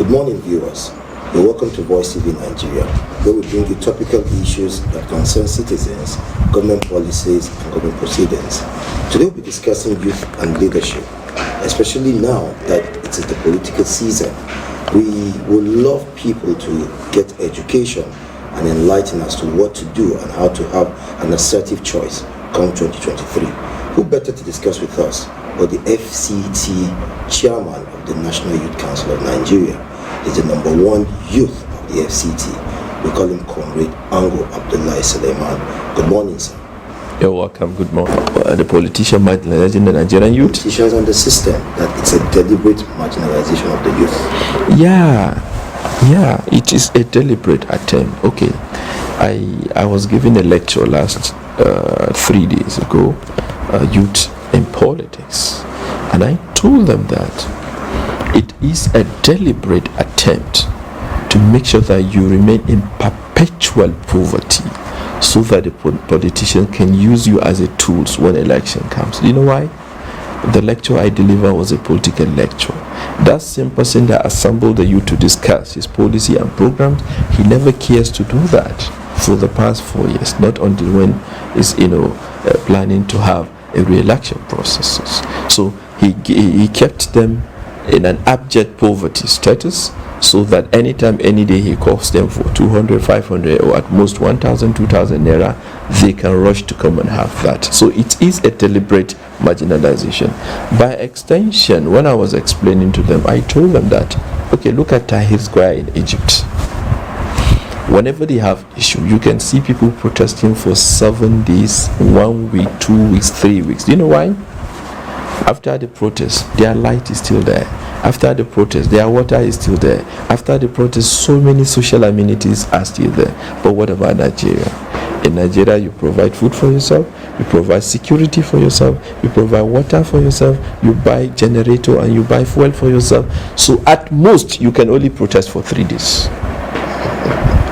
Good morning, viewers. You're welcome to Voicetv Nigeria, where we bring you topical issues that concern citizens, government policies, and government proceedings. Today we'll be discussing youth and leadership, especially now that it is the political season. We would love people to get education and enlighten as to what to do and how to have an assertive choice come 2023. Who better to discuss with us but the FCT chairman of the National Youth Council of Nigeria? He's the number one youth of the FCT. We call him Comrade Ango Abdullahi Suleiman. Good morning, sir. You're welcome. Good morning. The politician marginalizing the Nigerian youth? Politicians understand that it's a deliberate marginalization of the youth. Yeah, it is a deliberate attempt. Okay, I was giving a lecture last 3 days ago, youth in politics, and I told them that it is a deliberate attempt to make sure that you remain in perpetual poverty so that the politician can use you as a tool when election comes. You know why? The lecture I delivered was a political lecture. That same person that assembled the youth to discuss his policy and programs, he never cares to do that for the past 4 years, not until when he's planning to have a re-election process. So he kept them in an abject poverty status, so that anytime, any day he calls them for 200, 500, or at most 1,000, 2,000 naira, they can rush to come and have that. So it is a deliberate marginalization. By extension, when I was explaining to them, I told them that, okay, look at Tahrir Square in Egypt. Whenever they have issue, you can see people protesting for 7 days, 1 week, 2 weeks, 3 weeks. Do you know why? After the protest, their light is still there. After the protest, their water is still there. After the protest, so many social amenities are still there. But what about Nigeria? In Nigeria, you provide food for yourself, you provide security for yourself, you provide water for yourself, you buy generator and you buy fuel for yourself. So at most, you can only protest for 3 days.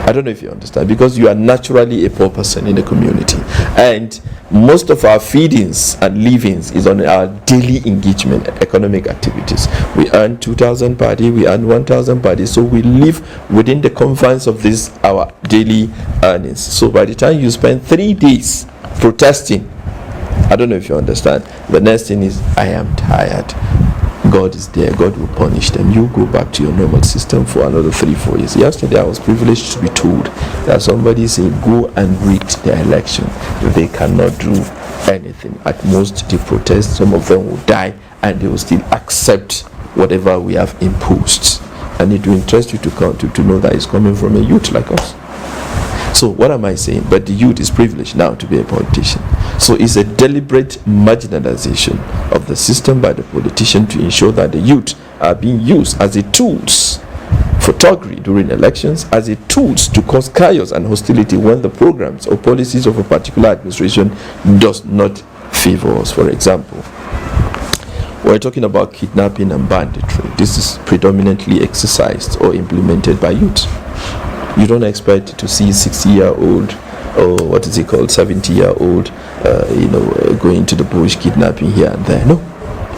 I don't know if you understand, because you are naturally a poor person in the community, and most of our feedings and livings is on our daily engagement, economic activities. We earn 2,000 per day, we earn 1,000 per day, so we live within the confines of this our daily earnings. So by the time you spend 3 days protesting, I don't know if you understand, the next thing is, I am tired. God is there, God will punish them. You go back to your normal system for another 3-4 years. Yesterday I was privileged to be told that somebody said, go and rig the election. They cannot do anything. At most they protest, some of them will die, and they will still accept whatever we have imposed. And it will interest you to know that it's coming from a youth like us. So what am I saying? But the youth is privileged now to be a politician. So it's a deliberate marginalization of the system by the politician to ensure that the youth are being used as a tools for thuggery during elections, as a tools to cause chaos and hostility when the programs or policies of a particular administration does not favor us. For example, we're talking about kidnapping and banditry. This is predominantly exercised or implemented by youth. You don't expect to see 60-year-old or 70-year-old going to the bush kidnapping here and there. No,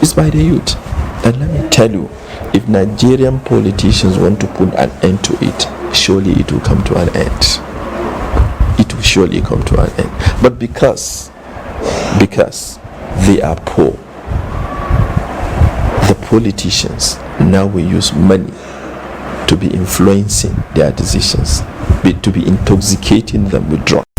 it's by the youth. And let me tell you, if Nigerian politicians want to put an end to it, surely it will come to an end. It will surely come to an end. But because they are poor, the politicians now will use money to be influencing their decisions, to be intoxicating them with drugs.